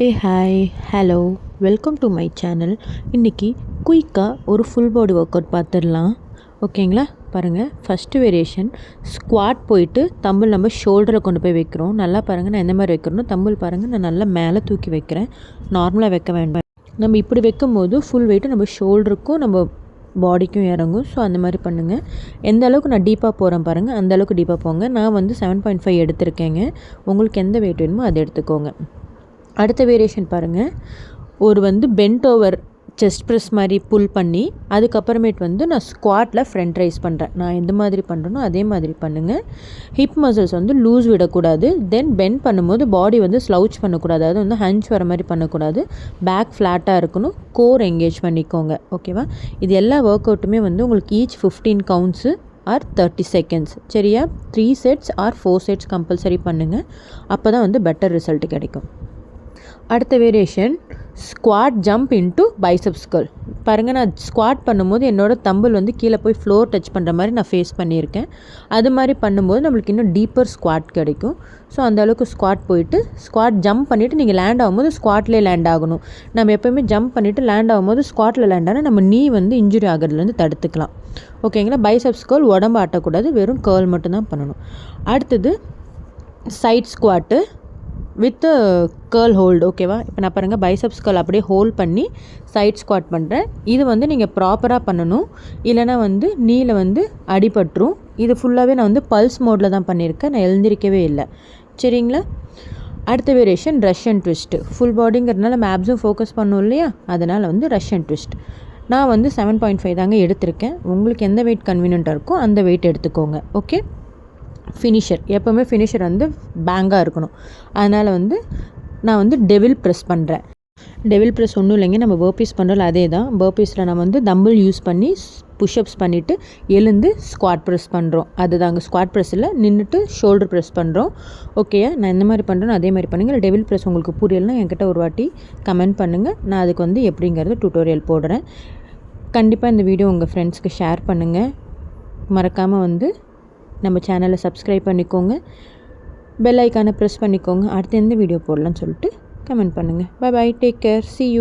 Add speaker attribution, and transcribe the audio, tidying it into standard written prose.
Speaker 1: Hi hello welcome to my channel. இன்றைக்கி குயிக்காக ஒரு ஃபுல் பாடி ஒர்க் அவுட் பார்த்துடலாம். ஓகேங்களா? பாருங்கள், ஃபஸ்ட்டு வேரியேஷன் ஸ்குவாட் போயிட்டு தம்பிள் நம்ம ஷோல்டரை கொண்டு போய் வைக்கிறோம். நல்லா பாருங்கள், நான் எந்த மாதிரி வைக்கிறோன்னா தம்பிள் பாருங்கள், நான் நல்லா மேலே தூக்கி வைக்கிறேன். நார்மலாக வைக்க வேண்டாம். நம்ம இப்படி வைக்கும்போது ஃபுல் வெயிட்டு நம்ம ஷோல்டருக்கும் நம்ம பாடிக்கும் இறங்கும். ஸோ அந்த மாதிரி பண்ணுங்கள். எந்த அளவுக்கு நான் டீப்பாக போகிறேன் பாருங்கள், அந்த அளவுக்கு டீப்பாக போங்க. நான் வந்து 7.5 எடுத்திருக்கேங்க. உங்களுக்கு எந்த வெயிட் வேணுமோ அதை எடுத்துக்கோங்க. அடுத்த வேரியேஷன் பாருங்கள், ஒரு வந்து பென்ட் ஓவர் செஸ்ட் ப்ரெஸ் மாதிரி புல் பண்ணி அதுக்கப்புறமேட்டு வந்து நான் ஸ்குவாட்டில் ஃப்ரண்ட் ரைஸ் பண்ணுறேன். நான் எந்த மாதிரி பண்ணுறேனோ அதே மாதிரி பண்ணுங்கள். ஹிப் மசில்ஸ் வந்து லூஸ் விடக்கூடாது. தென் பெண்ட் பண்ணும்போது பாடி வந்து ஸ்லவுச் பண்ணக்கூடாது. அது வந்து ஹஞ்ச் வர மாதிரி பண்ணக்கூடாது. பேக் ஃப்ளாட்டாக இருக்கணும். கோர் எங்கேஜ் பண்ணிக்கோங்க. ஓகேவா? இது எல்லா ஒர்க் அவுட்டுமே வந்து உங்களுக்கு ஈச் 15 கவுண்ட்ஸு ஆர் 30 செகண்ட்ஸ். சரியா? 3 செட்ஸ் ஆர் 4 செட்ஸ் கம்பல்சரி பண்ணுங்கள். அப்போ தான் வந்து பெட்டர் ரிசல்ட் கிடைக்கும். அடுத்த variation squad jump into biceps curl. பாருங்கள், நான் ஸ்குவாட் பண்ணும்போது என்னோடய தம்பிள் வந்து கீழே போய் ஃப்ளோர் டச் பண்ணுற மாதிரி நான் ஃபேஸ் பண்ணியிருக்கேன். அது மாதிரி பண்ணும்போது நம்மளுக்கு இன்னும் டீப்பர் ஸ்குவாட் கிடைக்கும். ஸோ அந்த அளவுக்கு ஸ்குவாட் போயிட்டு ஸ்குவாட் ஜம்ப் பண்ணிவிட்டு நீங்கள் லேண்ட் ஆகும்போது ஸ்குவாட்லேயே லேண்ட் ஆகணும். நம்ம எப்போயுமே ஜம்ப் பண்ணிவிட்டு லேண்ட் ஆகும்போது ஸ்குவாட்டில் லேண்ட் ஆனால் நம்ம நீ வந்து இன்ஜுரி ஆகிறதுலேருந்து தடுத்துக்கலாம். ஓகேங்களா? பைசப்ஸ் கர்ல் உடம்பு ஆட்டக்கூடாது, வெறும் கர்ல் மட்டும்தான் பண்ணணும். அடுத்தது side squat with curl hold. ஓகேவா? இப்போ நான் பாருங்கள், பைசப்ஸ் கர்ல் அப்படியே ஹோல்ட் பண்ணி சைட் ஸ்குவாட் பண்ணுறேன். இது வந்து நீங்கள் ப்ராப்பராக பண்ணணும், இல்லைனா வந்து நீல வந்து அடிபட்டுரும். இது ஃபுல்லாகவே நான் வந்து பல்ஸ் மோடில் தான் பண்ணியிருக்கேன். நான் எழுந்திரிக்கவே இல்லை. சரிங்களா? அடுத்த வேரியேஷன் ரஷ்யன் ட்விஸ்ட்டு. ஃபுல் பாடிங்கிறதுனால நம்ம ஆப்ஸும் ஃபோக்கஸ் பண்ணணும் இல்லையா? அதனால் வந்து ரஷ்யன் ட்விஸ்ட் நான் வந்து 7.5 தாங்க எடுத்திருக்கேன். உங்களுக்கு எந்த வெயிட் கன்வீனியண்ட்டாக இருக்கோ அந்த வெயிட் எடுத்துக்கோங்க. ஓகே? ஃபினிஷர் எப்போவுமே ஃபினிஷர் வந்து பேங்காக இருக்கணும். அதனால் வந்து நான் வந்து டெவில் ப்ரெஸ் பண்ணுறேன். டெவில் ப்ரெஸ் ஒன்றும் இல்லைங்க, நம்ம பர்பீஸ் பண்ணுறோம் அதே தான். பர்பீஸில் நம்ம வந்து தம்பிள் யூஸ் பண்ணி புஷ்அப்ஸ் பண்ணிவிட்டு எழுந்து ஸ்குவாட் ப்ரெஸ் பண்ணுறோம். அதுதாங்க ஸ்குவாட் ப்ரெஸ்ஸில் நின்றுட்டு ஷோல்டர் ப்ரெஸ் பண்ணுறோம். ஓகே? நான் எந்த மாதிரி பண்ணுறேனோ அதே மாதிரி பண்ணுங்கள். டெவில் ப்ரெஸ் உங்களுக்கு புரியலைன்னா என்கிட்ட ஒரு வாட்டி கமெண்ட் பண்ணுங்கள். நான் அதுக்கு வந்து எப்படிங்கிறது டியூட்டோரியல் போடுறேன். கண்டிப்பாக இந்த வீடியோ உங்கள் ஃப்ரெண்ட்ஸ்க்கு ஷேர் பண்ணுங்கள். மறக்காமல் வந்து நம்ம சேனலை சப்ஸ்கிரைப் பண்ணிக்கோங்க. பெல் ஐக்கானை ப்ரெஸ் பண்ணிக்கோங்க. அடுத்து எந்த வீடியோ போடலான்னு சொல்லிட்டு கமெண்ட் பண்ணுங்கள். Bye bye, take care, see you.